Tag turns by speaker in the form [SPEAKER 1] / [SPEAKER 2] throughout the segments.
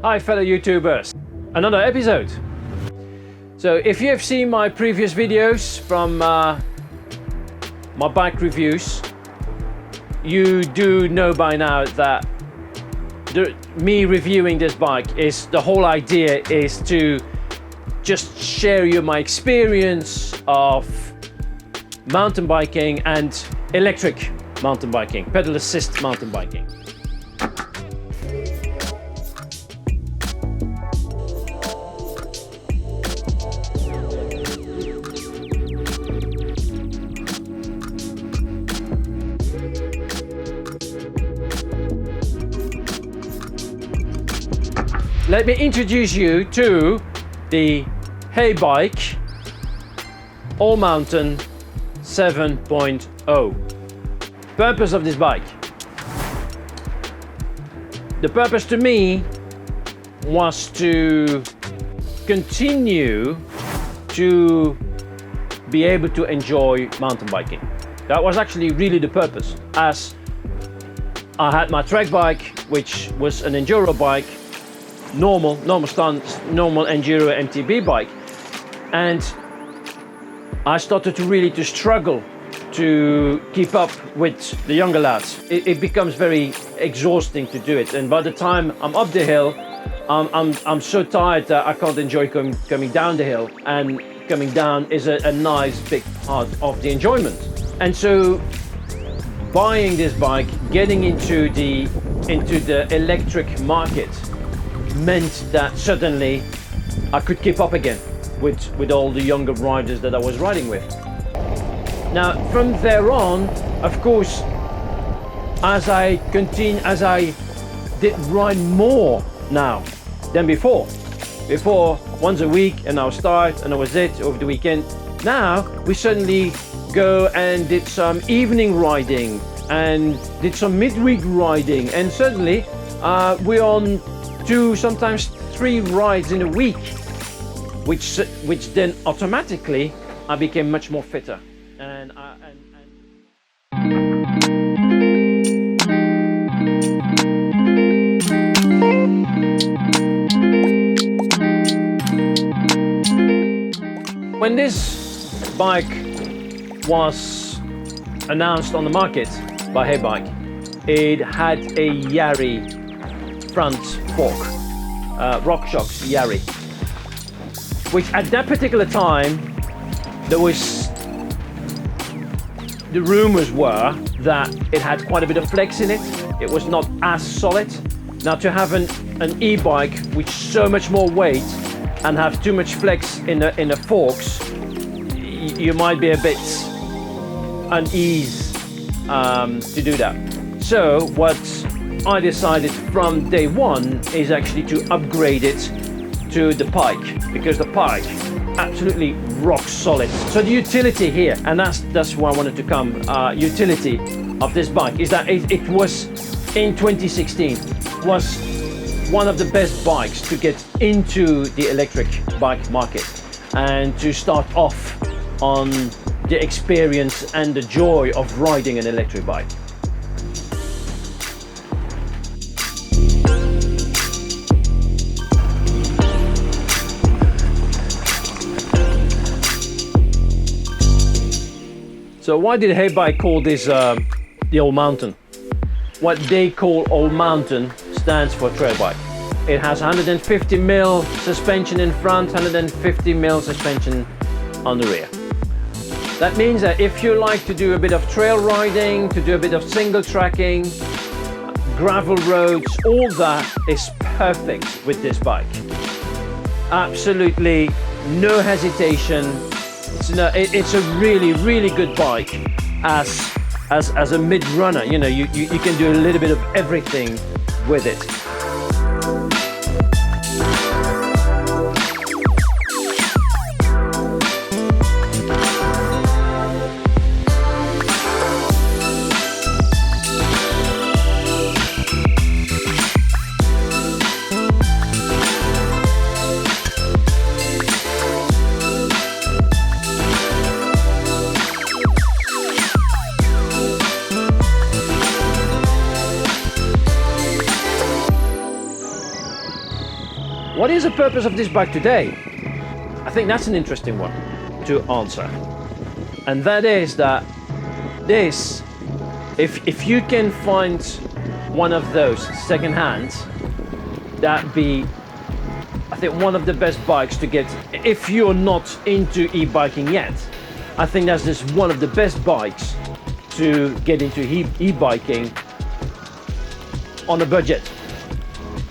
[SPEAKER 1] Hi fellow YouTubers, another episode. So if you have seen my previous videos from my bike reviews, you do know by now that me reviewing this bike is, the whole idea is to just share you my experience of mountain biking and electric mountain biking, pedal assist mountain biking. Let me introduce you to the Haibike AllMountain 7.0. Purpose of this bike. The purpose to me was to continue to be able to enjoy mountain biking. That was actually really the purpose, as I had my track bike, which was an enduro bike, normal enduro MTB bike, and I started to struggle to keep up with the younger lads. It becomes very exhausting to do it, and by the time I'm up the hill, I'm so tired that I can't enjoy coming down the hill, and coming down is a nice big part of the enjoyment. And so buying this bike, getting into the electric market, meant that suddenly I could keep up again with all the younger riders that I was riding with. Now from there on, of course, as I did ride more now than before once a week, and I was tired and that was it over the weekend. Now we suddenly go and did some evening riding and did some midweek riding, and suddenly we're on 2, sometimes 3 rides in a week, which then automatically I became much more fitter. When this bike was announced on the market by Haibike, it had a Yari front fork, RockShox Yari, which at that particular time, the rumors were that it had quite a bit of flex in it. It was not as solid. Now to have an e-bike with so much more weight and have too much flex in the forks, you might be a bit uneasy to do that. So what I decided from day one is actually to upgrade it to the Pike, because the Pike absolutely rock solid. So the utility here, and that's where I wanted to come, utility of this bike is that it was in 2016 was one of the best bikes to get into the electric bike market and to start off on the experience and the joy of riding an electric bike. So why did Haibike call this the AllMountain? What they call AllMountain stands for trail bike. It has 150mm suspension in front, 150mm suspension on the rear. That means that if you like to do a bit of trail riding, to do a bit of single tracking, gravel roads, all that is perfect with this bike. Absolutely no hesitation. It's a really good bike as a mid-runner. You know, you can do a little bit of everything with it. what is the purpose of this bike today? I think that's an interesting one to answer. And that is that this, if you can find one of those second-hand, that'd be, I think, one of the best bikes to get if you're not into e-biking yet. I think that's just one of the best bikes to get into e-biking on a budget.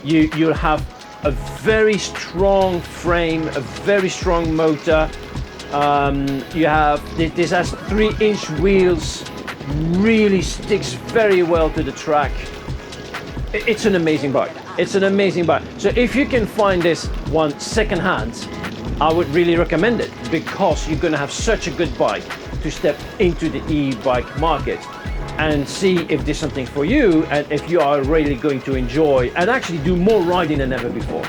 [SPEAKER 1] You'll have a very strong frame, a very strong motor. This has 3-inch wheels, really sticks very well to the track. It's an amazing bike. It's an amazing bike. So if you can find this one second-hand, I would really recommend it, because you're going to have such a good bike to step into the e-bike market and see if there's something for you, and if you are really going to enjoy and actually do more riding than ever before.